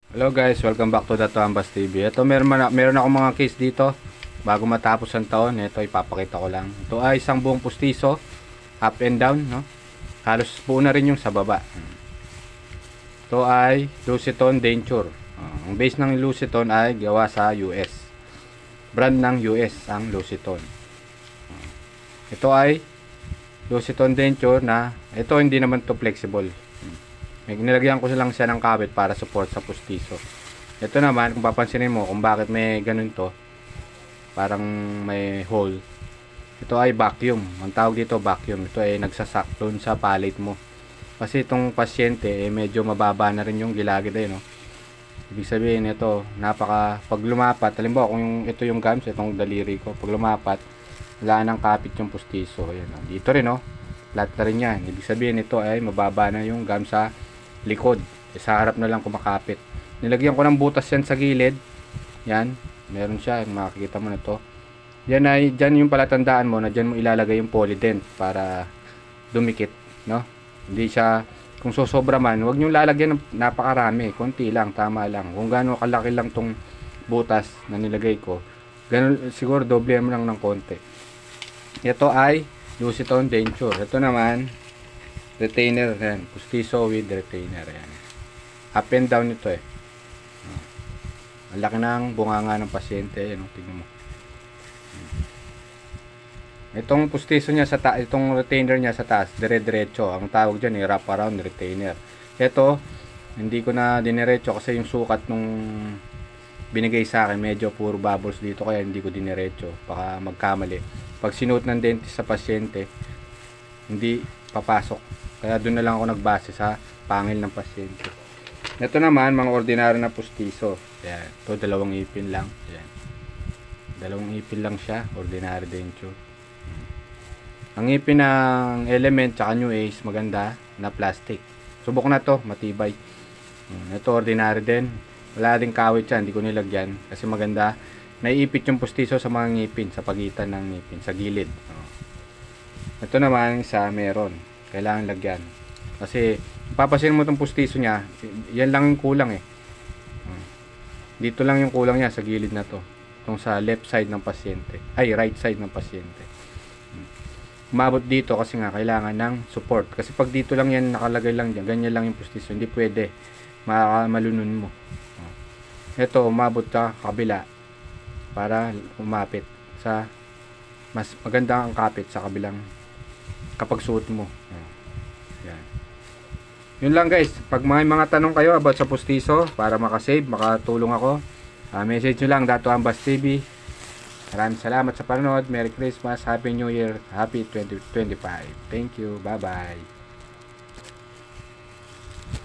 Hello guys, welcome back to Dato Ambas TV. Ito meron ako mga case dito bago matapos ang taon. Ito ipapakita ko lang. Ito ay isang buong pustiso, up and down, no? Halos buo na rin yung sa baba. Ito ay Luciton Denture. Ang base ng Luciton ay gawa sa US. Brand ng US ang Luciton. Ito ay Luciton Denture na ito hindi naman to flexible. Nilagyan ko lang siya ng kabit para support sa pustiso. Ito naman, kung papansinin mo kung bakit may ganun to, parang may hole. Ito ay vacuum. Ang tawag dito vacuum. Ito ay nagsasak doon sa palate mo. Kasi itong pasyente medyo mababa na rin yung gilagid no. Ibig sabihin ito, pag lumapat, halimbawa kung ito yung gums, itong daliri ko, pag lumapat, wala nang kapit yung pustiso. Ayan, dito rin flat na rin yan. Ibig sabihin ito ay mababa na yung gums sa likod, sa harap na lang kumakapit. Nilagyan ko ng butas yan sa gilid. Yan, meron siya, makikita mo na to. Dyan yung palatandaan mo na dyan mo ilalagay yung polydent para dumikit, no? Hindi siya, kung sosobra man, huwag nyo lalagyan ng napakarami, konti lang, tama lang. Kung gaano kalaki lang tong butas na nilagay ko, ganun, siguro doble mo lang ng konti. Ito ay Luciton Denture. Ito naman retainer yan, pustiso with retainer yan. Up and down ito ang laki ng bunganga ng pasyente yan, tignan mo. Itong pustiso niya itong retainer niya sa taas, dire-diretso. Ang tawag diyan wrap around retainer. Ito hindi ko na diniretso kasi yung sukat nung binigay sa akin medyo puro bubbles dito, kaya hindi ko diniretso, baka magkamali. Pag sinuot ng dentist sa pasyente, hindi papasok. Kaya doon na lang ako nagbase sa pangil ng pasyente. Ito naman, mga ordinary na pustiso. Ayan. Ito, dalawang ipin lang. Ayan. Dalawang ipin lang siya. Ordinary denture. Ang ipin ng Element tsaka New Ace, maganda na plastic. Subok na to, matibay. Ito, ordinary din. Wala ding kawit yan, hindi ko nilagyan. Kasi maganda. Naiipit yung pustiso sa mga ngipin, sa pagitan ng ngipin, sa gilid. Ito naman, sa meron. Kailangan lagyan. Kasi papasin mo itong pustiso niya, yan lang yung kulang Dito lang yung kulang niya sa gilid na to. Itong sa left side ng pasyente. Ay, right side ng pasyente. Umabot dito kasi nga kailangan ng support. Kasi pag dito lang yan nakalagay lang dyan, ganyan lang yung pustiso, hindi pwede. Malunun mo. Ito, umabot sa kabila para umapit sa mas maganda ang kapit sa kabilang kapag suot mo. Yan. Yun lang guys. Pag may mga tanong kayo about sa pustiso, para makasave, makatulong ako, message nyo lang, Dato Ambas TV. Maraming salamat sa panonood. Merry Christmas, Happy New Year, Happy 2025. Thank you. Bye bye.